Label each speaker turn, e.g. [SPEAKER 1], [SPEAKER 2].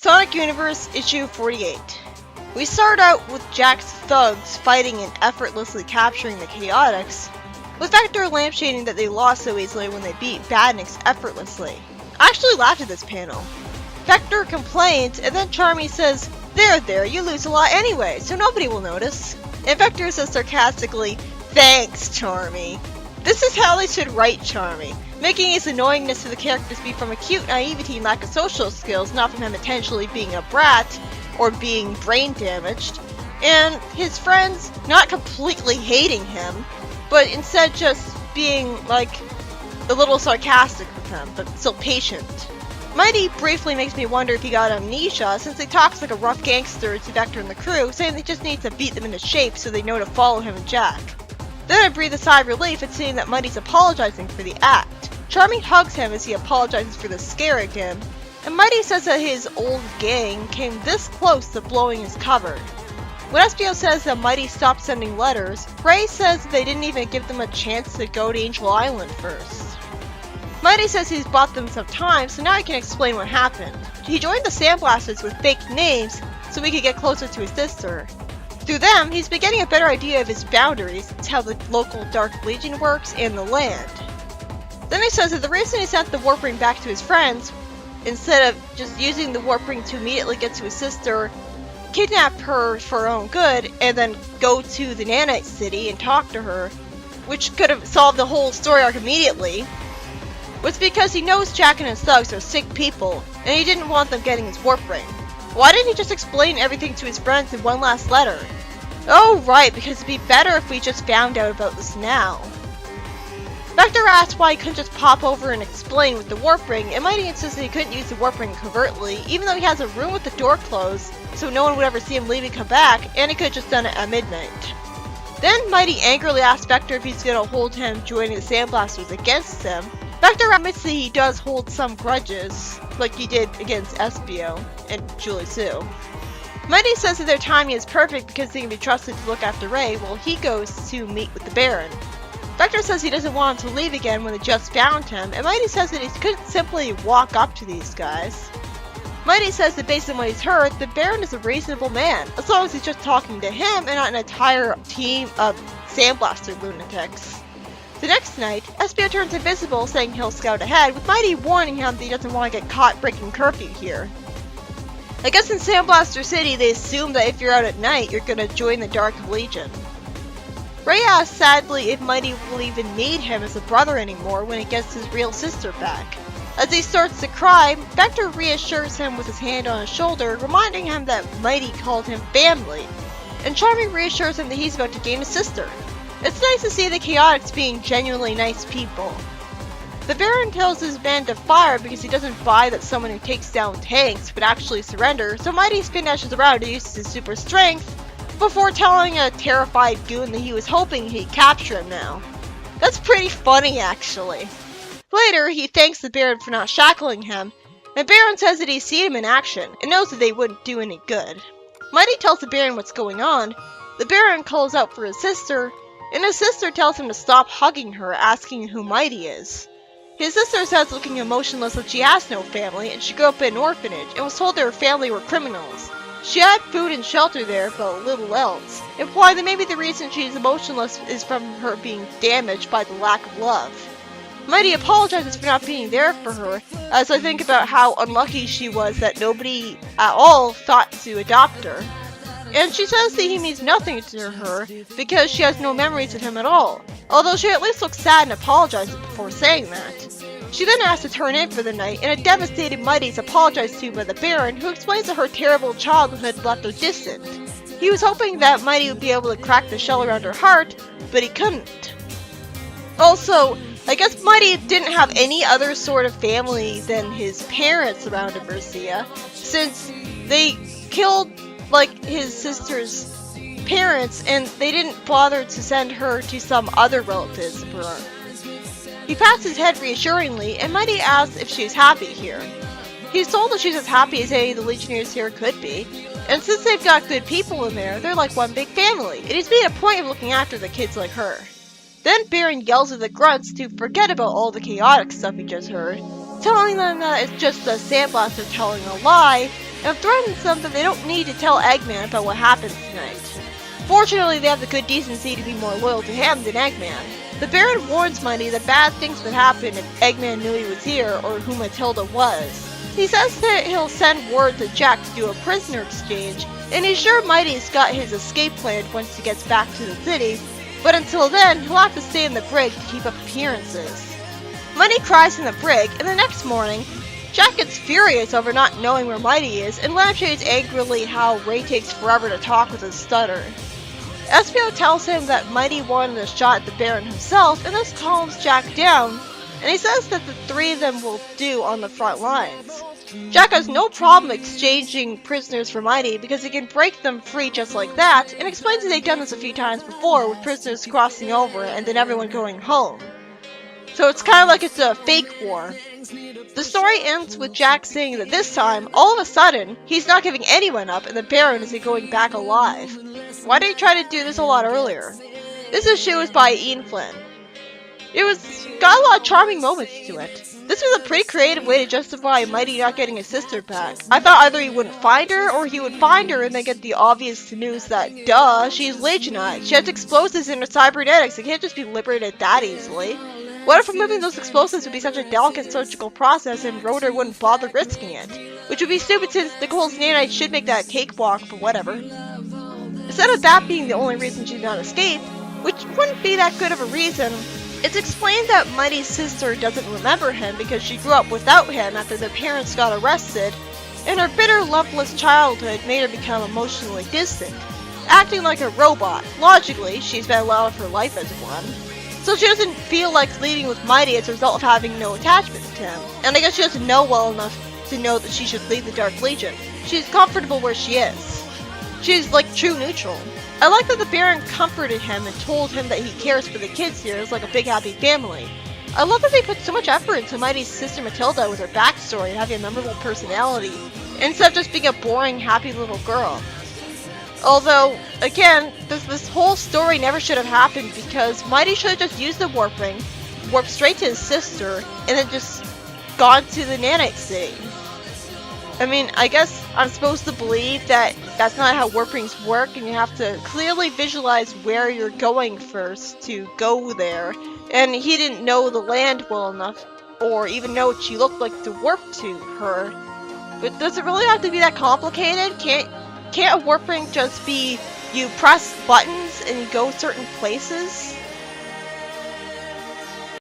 [SPEAKER 1] Sonic Universe issue 48. We start out with Jack's thugs fighting and effortlessly capturing the Chaotix, with Vector lampshading that they lost so easily when they beat Badniks effortlessly. I actually laughed at this panel. Vector complains, and then Charmy says, There, you lose a lot anyway, so nobody will notice. And Vector says sarcastically, Thanks, Charmy. This is how they should write Charmy, making his annoyingness to the characters be from acute naivety and lack of social skills, not from him intentionally being a brat or being brain damaged, and his friends not completely hating him, but instead just being, like, a little sarcastic with him, but still patient. Mighty briefly makes me wonder if he got amnesia, since he talks like a rough gangster to Vector and the crew, saying they just need to beat them into shape so they know to follow him and Jack. Then I breathe a sigh of relief at seeing that Mighty's apologizing for the act. Charmy hugs him as he apologizes for the scare again, and Mighty says that his old gang came this close to blowing his cover. When Espio says that Mighty stopped sending letters, Ray says that they didn't even give them a chance to go to Angel Island first. Mighty says he's bought them some time, so now he can explain what happened. He joined the Sandblasters with fake names so he could get closer to his sister. Through them, he's been getting a better idea of his boundaries, how the local Dark Legion works, and the land. Then he says that the reason he sent the warp ring back to his friends, instead of just using the warp ring to immediately get to his sister, kidnap her for her own good, and then go to the Nanite City and talk to her, which could have solved the whole story arc immediately, was because he knows Jack and his thugs are sick people, and he didn't want them getting his warp ring. Why didn't he just explain everything to his friends in one last letter? Oh right, because it'd be better if we just found out about this now. Vector asks why he couldn't just pop over and explain with the warp ring, and Mighty insists that he couldn't use the warp ring covertly, even though he has a room with the door closed, so no one would ever see him leave and come back, and he could have just done it at midnight. Then Mighty angrily asks Vector if he's gonna hold him joining the Sandblasters against him. Vector admits that he does hold some grudges, like he did against Espio and Julie Sue. Mighty says that their timing is perfect because they can be trusted to look after Ray while he goes to meet with the Baron. Vector says he doesn't want him to leave again when they just found him, and Mighty says that he couldn't simply walk up to these guys. Mighty says that based on what he's heard, the Baron is a reasonable man, as long as he's just talking to him and not an entire team of Sandblaster lunatics. The next night, Espio turns invisible, saying he'll scout ahead, with Mighty warning him that he doesn't want to get caught breaking curfew here. I guess in Sandblaster City, they assume that if you're out at night, you're gonna join the Dark Legion. Ray asks sadly if Mighty will even need him as a brother anymore when he gets his real sister back. As he starts to cry, Vector reassures him with his hand on his shoulder, reminding him that Mighty called him family, and Charmy reassures him that he's about to gain a sister. It's nice to see the Chaotix being genuinely nice people. The Baron tells his men to fire because he doesn't buy that someone who takes down tanks would actually surrender, so Mighty spin dashes around to use his super strength before telling a terrified goon that he was hoping he'd capture him now. That's pretty funny, actually. Later, he thanks the Baron for not shackling him, and Baron says that he's seen him in action and knows that they wouldn't do any good. Mighty tells the Baron what's going on. The Baron calls out for his sister, and his sister tells him to stop hugging her, asking who Mighty is. His sister says, looking emotionless, that she has no family, and she grew up in an orphanage, and was told that her family were criminals. She had food and shelter there, but little else, implying that maybe the reason she's emotionless is from her being damaged by the lack of love. Mighty apologizes for not being there for her, as I think about how unlucky she was that nobody at all thought to adopt her. And she says that he means nothing to her because she has no memories of him at all, although she at least looks sad and apologizes before saying that. She then asks to turn in for the night, and a devastated Mighty is apologized to by the Baron, who explains that her terrible childhood left her distant. He was hoping that Mighty would be able to crack the shell around her heart, but he couldn't. Also, I guess Mighty didn't have any other sort of family than his parents around Mercia, since they killed his sister's parents, and they didn't bother to send her to some other relatives of her own. He pats his head reassuringly, and Mighty asks if she's happy here. He's told that she's as happy as any of the Legionnaires here could be, and since they've got good people in there, they're like one big family, and he's made a point of looking after the kids like her. Then Baron yells at the grunts to forget about all the chaotic stuff he just heard, telling them that it's just the Sandblaster telling a lie, and threatens them that they don't need to tell Eggman about what happens tonight. Fortunately, they have the good decency to be more loyal to him than Eggman. The Baron warns Mighty that bad things would happen if Eggman knew he was here or who Matilda was. He says that he'll send word to Jack to do a prisoner exchange, and he's sure Mighty's got his escape plan once he gets back to the city, but until then, he'll have to stay in the brig to keep up appearances. Mighty cries in the brig, and the next morning, Jack gets furious over not knowing where Mighty is, and lampshades angrily how Ray takes forever to talk with his stutter. Espio tells him that Mighty wanted a shot at the Baron himself, and this calms Jack down, and he says that the three of them will do on the front lines. Jack has no problem exchanging prisoners for Mighty because he can break them free just like that, and explains that they've done this a few times before with prisoners crossing over and then everyone going home. So it's kind of like it's a fake war. The story ends with Jack saying that this time, all of a sudden, he's not giving anyone up and the Baron is going back alive. Why did he try to do this a lot earlier? This issue was by Ian Flynn. It got a lot of charming moments to it. This was a pretty creative way to justify Mighty not getting his sister back. I thought either he wouldn't find her, or he would find her and then get the obvious news that, duh, she's Legionite. She has explosives in her cybernetics, it can't just be liberated that easily. What if removing those explosives would be such a delicate surgical process and Rotor wouldn't bother risking it? Which would be stupid since Nicole's nanite should make that cakewalk, but whatever. Instead of that being the only reason she did not escape, which wouldn't be that good of a reason, it's explained that Mighty's sister doesn't remember him because she grew up without him after their parents got arrested, and her bitter, loveless childhood made her become emotionally distant, acting like a robot. Logically, she's been allowed her life as one. So she doesn't feel like leaving with Mighty as a result of having no attachment to him. And I guess she doesn't know well enough to know that she should leave the Dark Legion. She's comfortable where she is. She's like true neutral. I like that the Baron comforted him and told him that he cares for the kids here as like a big happy family. I love that they put so much effort into Mighty's sister Matilda with her backstory and having a memorable personality, instead of just being a boring, happy little girl. Although, again, this whole story never should have happened because Mighty should have just used the warp ring, warped straight to his sister, and then just gone to the Nanite City. I mean, I guess I'm supposed to believe that that's not how warp rings work, and you have to clearly visualize where you're going first to go there. And he didn't know the land well enough, or even know what she looked like to warp to her. But does it really have to be that complicated? Can't a warp ring just be you press buttons and you go certain places?